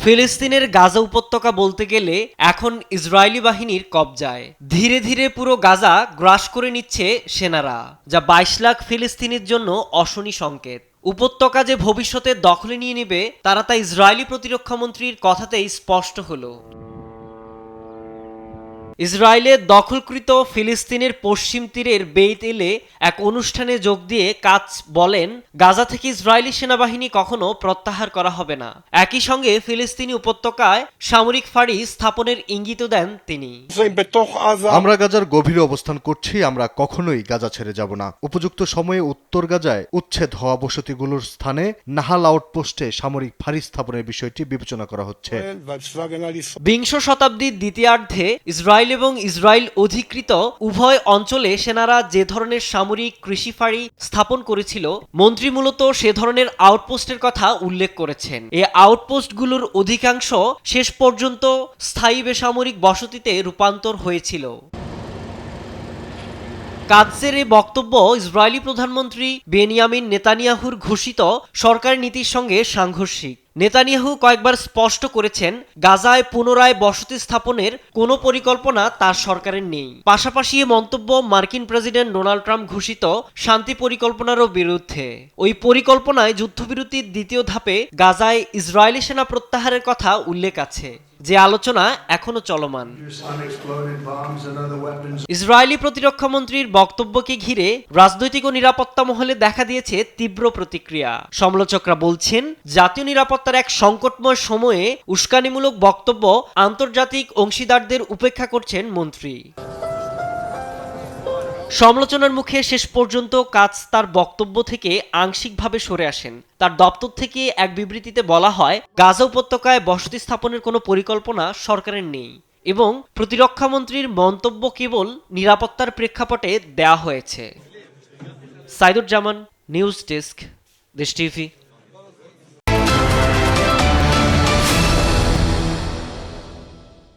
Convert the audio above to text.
ফিলিস্তিনের গাজা উপত্যকা বলতে গেলে এখন ইসরায়েলি বাহিনীর কবজায়। ধীরে ধীরে পুরো গাজা গ্রাস করে নিচ্ছে সেনারা, যা ২২ লাখ ফিলিস্তিনির জন্য অশনি সংকেত। উপত্যকা যে ভবিষ্যতে দখলে নিয়ে নেবে তা ইসরায়েলি প্রতিরক্ষামন্ত্রীর কথাতেই স্পষ্ট হলো। ইসরায়েলের দখলকৃত ফিলিস্তিনের পশ্চিম তীরের বেইত এলে এক অনুষ্ঠানে যোগ দিয়ে কাজ বলেন, গাজা থেকে ইসরায়েলি সেনাবাহিনী কখনো প্রত্যাহার করা হবে না। একই সঙ্গে ফিলিস্তিনি উপত্যকায় সামরিক ফাঁড়ি স্থাপনের ইঙ্গিত দেন তিনি। আমরা গাজার গভীরে অবস্থান করছি, আমরা কখনোই গাজা ছেড়ে যাব না। উপযুক্ত সময়ে উত্তর গাজায় উচ্ছেদ হওয়া বসতিগুলোর স্থানে নাহাল আউটপোস্টে সামরিক ফাঁড়ি স্থাপনের বিষয়টি বিবেচনা করা হচ্ছে। বিংশ শতাব্দীর দ্বিতীয়ার্ধে ইসরায়েল এবং ইসরায়েল অধিকৃত উভয় অঞ্চলে সেনারা যে ধরনের সামরিক কৃষি ফাঁড়ি স্থাপন করেছিল, মন্ত্রী মূলত সে ধরনের আউটপোস্টের কথা উল্লেখ করেছেন। এই আউটপোস্টগুলোর অধিকাংশ শেষ পর্যন্ত স্থায়ী বেসামরিক বসতিতে রূপান্তর হয়েছিল। কাদসের এই বক্তব্য ইসরায়েলি প্রধানমন্ত্রী বেনিয়ামিন নেতানিয়াহুর ঘোষিত সরকারি নীতির সঙ্গে সাংঘর্ষিক। নেতানিয়াহু কয়েকবার স্পষ্ট করেছেন, গাজায় পুনরায় বসতি স্থাপনের কোনো পরিকল্পনা তার সরকারের নেই। পাশাপাশি এ মন্তব্য মার্কিন প্রেসিডেন্ট ডোনাল্ড ট্রাম্প ঘোষিত শান্তি পরিকল্পনারও বিরুদ্ধে। ওই পরিকল্পনায় যুদ্ধবিরতির দ্বিতীয় ধাপে গাজায় ইসরায়েলি সেনা প্রত্যাহারের কথা উল্লেখ আছে, যে আলোচনা এখনো চলমান। ইসরায়েলি প্রতিরক্ষামন্ত্রীর বক্তব্যকে ঘিরে রাজনৈতিক ও নিরাপত্তা মহলে দেখা দিয়েছে তীব্র প্রতিক্রিয়া। সমালোচকরা বলছেন, জাতীয় নিরাপত্তার এক সংকটময় সময়ে উস্কানিমূলক বক্তব্য আন্তর্জাতিক অংশীদারদের উপেক্ষা করছেন মন্ত্রী। সমালোচনার মুখে শেষ পর্যন্ত কাজ তার বক্তব্য থেকে আংশিকভাবে সরে আসেন। তার দপ্তর থেকে এক বিবৃতিতে বলা হয়, গাজা উপত্যকায় বসতি স্থাপনের কোনো পরিকল্পনা সরকারের নেই এবং প্রতিরক্ষামন্ত্রীর মন্তব্য কেবল নিরাপত্তার প্রেক্ষাপটে দেয়া হয়েছে। সাইদুজ্জামান, নিউজ ডেস্ক, দেশ টিভি।